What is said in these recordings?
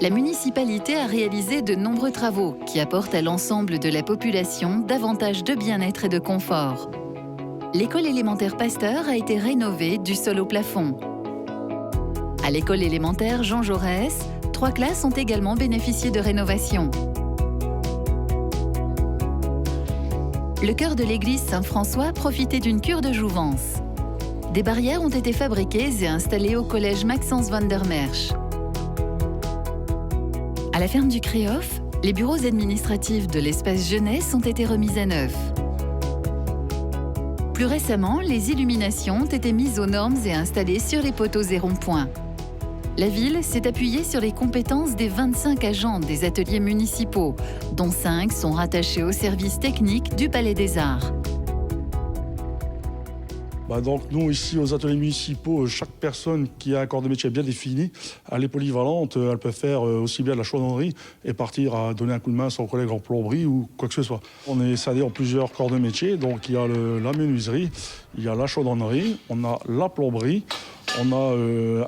La municipalité a réalisé de nombreux travaux qui apportent à l'ensemble de la population davantage de bien-être et de confort. L'école élémentaire Pasteur a été rénovée du sol au plafond. À l'école élémentaire Jean Jaurès, 3 classes ont également bénéficié de rénovation. Le chœur de l'église Saint-François profitait d'une cure de jouvence. Des barrières ont été fabriquées et installées au collège Maxence van der Merch. À la ferme du Créof, les bureaux administratifs de l'espace jeunesse ont été remis à neuf. Plus récemment, les illuminations ont été mises aux normes et installées sur les poteaux et ronds-points. La ville s'est appuyée sur les compétences des 25 agents des ateliers municipaux, dont 5 sont rattachés au service technique du Palais des Arts. Donc nous, ici, aux ateliers municipaux, chaque personne qui a un corps de métier bien défini, elle est polyvalente, elle peut faire aussi bien de la chaudronnerie et partir à donner un coup de main à son collègue en plomberie ou quoi que ce soit. On est scindé en plusieurs corps de métier, donc il y a la menuiserie, il y a la chaudronnerie, on a la plomberie, on a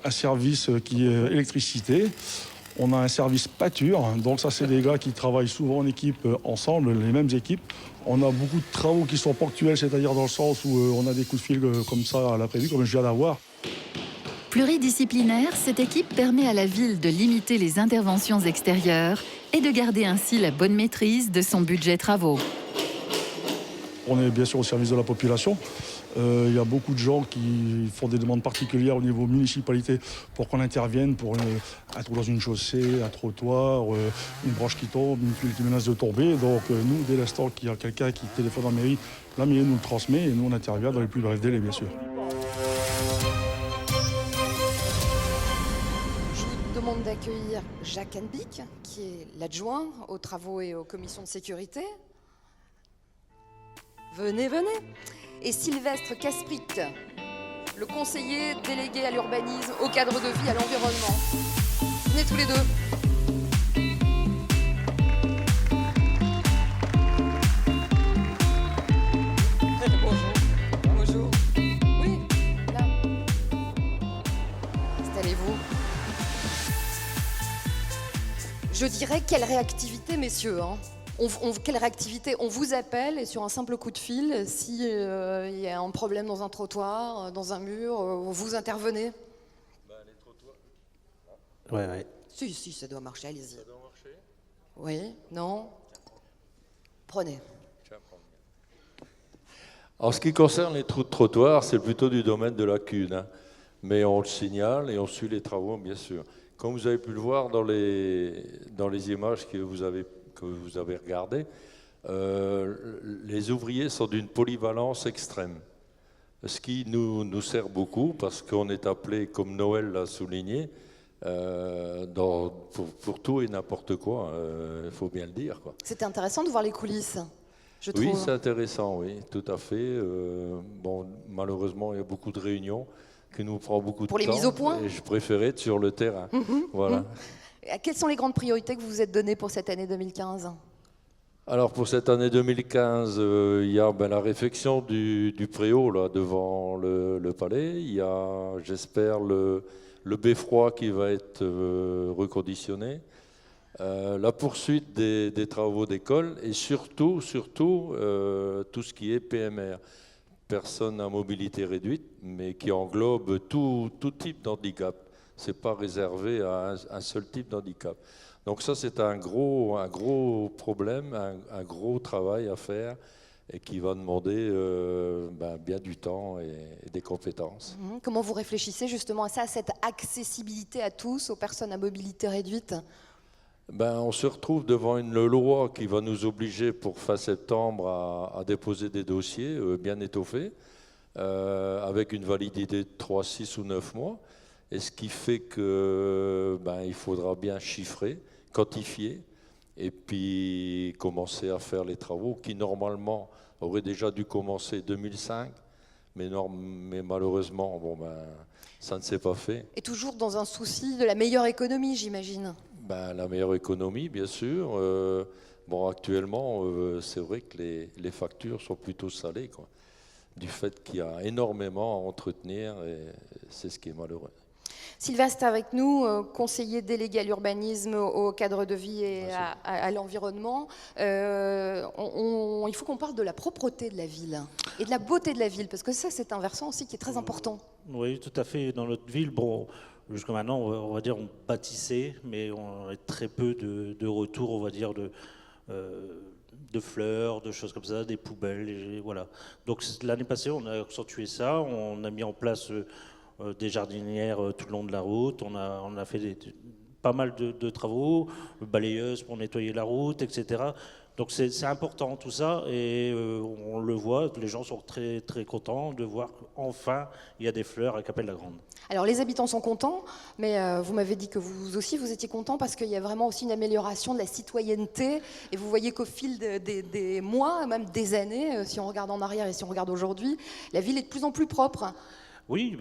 un service qui est électricité, on a un service pâture, donc ça c'est des gars qui travaillent souvent en équipe ensemble, les mêmes équipes. On a beaucoup de travaux qui sont ponctuels, c'est-à-dire dans le sens où on a des coups de fil comme ça à l'imprévu, comme je viens d'avoir. Pluridisciplinaire, cette équipe permet à la ville de limiter les interventions extérieures et de garder ainsi la bonne maîtrise de son budget travaux. On est bien sûr au service de la population. Il y a beaucoup de gens qui font des demandes particulières au niveau municipalité pour qu'on intervienne pour un trou dans une chaussée, un trottoir, une branche qui tombe, une tuile qui menace de tomber. Donc nous, dès l'instant qu'il y a quelqu'un qui téléphone en mairie, la mairie nous le transmet et nous on intervient dans les plus brefs délais, bien sûr. Je vous demande d'accueillir Jacques Hanbick, qui est l'adjoint aux travaux et aux commissions de sécurité. Venez, venez. Et Sylvestre Caspric, le conseiller délégué à l'urbanisme, au cadre de vie, à l'environnement. Venez tous les deux. Bonjour. Bonjour. Oui, là. Installez-vous. Je dirais quelle réactivité, messieurs, hein. Quelle réactivité? On vous appelle et sur un simple coup de fil, s'il y a un problème dans un trottoir, dans un mur, vous intervenez? Les trottoirs. Ouais. Si, ça doit marcher, allez-y. Ça doit marcher? Oui, non? Prenez. En ce qui concerne les trous de trottoir, c'est plutôt du domaine de la CUN, hein. Mais on le signale et on suit les travaux, bien sûr. Comme vous avez pu le voir dans les images que vous avez regardées, les ouvriers sont d'une polyvalence extrême. Ce qui nous sert beaucoup parce qu'on est appelé, comme Noël l'a souligné, pour tout et n'importe quoi, il faut bien le dire, quoi. C'était intéressant de voir les coulisses, je trouve. Oui, c'est intéressant, oui, tout à fait. Malheureusement, il y a beaucoup de réunions qui nous prend beaucoup de temps. Pour les mises au point. Et je préférais être sur le terrain. Voilà. Quelles sont les grandes priorités que vous vous êtes données pour cette année 2015 ? Alors pour cette année 2015, il y a la réfection du préau là, devant le palais. Il y a, j'espère, le beffroi qui va être reconditionné. La poursuite des travaux d'école et surtout tout ce qui est PMR, personnes à mobilité réduite, mais qui englobe tout type d'handicap. Ce n'est pas réservé à un seul type d'handicap. Donc ça, c'est un gros problème, un gros travail à faire et qui va demander bien du temps et des compétences. Comment vous réfléchissez justement à ça, à cette accessibilité à tous, aux personnes à mobilité réduite ? On se retrouve devant une loi qui va nous obliger pour fin septembre à déposer des dossiers bien étoffés, avec une validité de 3, 6 ou 9 mois. Et ce qui fait que il faudra bien chiffrer, quantifier, et puis commencer à faire les travaux qui normalement auraient déjà dû commencer 2005, mais malheureusement, ça ne s'est pas fait. Et toujours dans un souci de la meilleure économie, j'imagine. La meilleure économie, bien sûr. Actuellement, c'est vrai que les factures sont plutôt salées, quoi, du fait qu'il y a énormément à entretenir, et c'est ce qui est malheureux. Sylvestre avec nous, conseiller délégué à l'urbanisme, au cadre de vie et à l'environnement. Il faut qu'on parle de la propreté de la ville et de la beauté de la ville, parce que ça, c'est un versant aussi qui est très important. Oui, tout à fait. Dans notre ville, bon, jusqu'à maintenant, on va dire, on bâtissait, mais on a très peu de retours, on va dire, de fleurs, de choses comme ça, des poubelles, et voilà. Donc l'année passée, on a accentué ça, on a mis en place des jardinières tout le long de la route, on a fait pas mal de travaux, balayeuses pour nettoyer la route, etc. Donc c'est important tout ça, et on le voit, les gens sont très, très contents de voir qu'enfin il y a des fleurs à Capelle-la-Grande. Alors les habitants sont contents, mais vous m'avez dit que vous aussi vous étiez contents parce qu'il y a vraiment aussi une amélioration de la citoyenneté, et vous voyez qu'au fil des mois, même des années, si on regarde en arrière et si on regarde aujourd'hui, la ville est de plus en plus propre. Oui,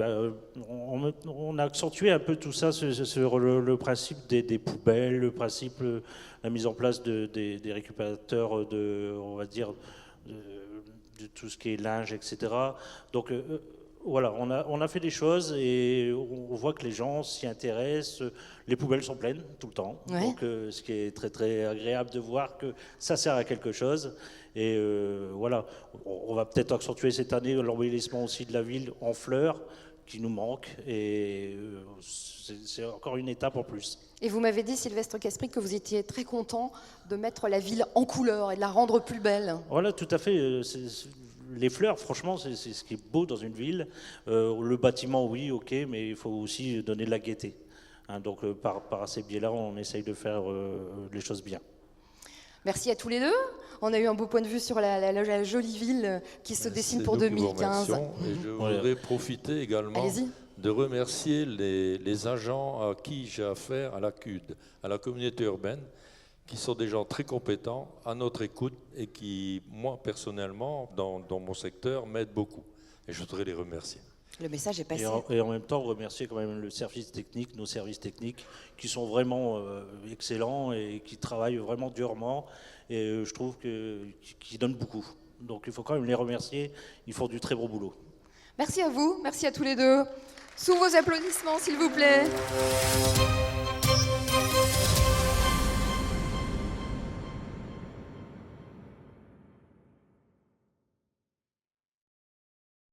on a accentué un peu tout ça sur le principe des poubelles, le principe, la mise en place des récupérateurs on va dire, de tout ce qui est linge, etc. Donc voilà, on a fait des choses et on voit que les gens s'y intéressent. Les poubelles sont pleines tout le temps, Ouais. donc ce qui est très très agréable de voir que ça sert à quelque chose. Et voilà, on va peut-être accentuer cette année l'embellissement aussi de la ville en fleurs qui nous manque, et c'est encore une étape en plus. Et vous m'avez dit, Sylvestre Caspry, que vous étiez très content de mettre la ville en couleur et de la rendre plus belle. Voilà, tout à fait. Les fleurs, franchement, c'est ce qui est beau dans une ville. Le bâtiment, oui, ok, mais il faut aussi donner de la gaieté. Hein, donc par ces biais-là, on essaye de faire les choses bien. Merci à tous les deux. On a eu un beau point de vue sur la jolie ville qui se dessine pour 2015. Et je voudrais profiter également Allez-y. de remercier les agents à qui j'ai affaire à la CUD, à la communauté urbaine, qui sont des gens très compétents, à notre écoute, et qui, moi, personnellement, dans mon secteur, m'aident beaucoup. Et je voudrais les remercier. Le message est passé. Et en même temps, remercier quand même le service technique, nos services techniques, qui sont vraiment excellents et qui travaillent vraiment durement. Et je trouve qu'ils donnent beaucoup. Donc il faut quand même les remercier. Ils font du très bon boulot. Merci à vous, merci à tous les deux. Sous vos applaudissements, s'il vous plaît.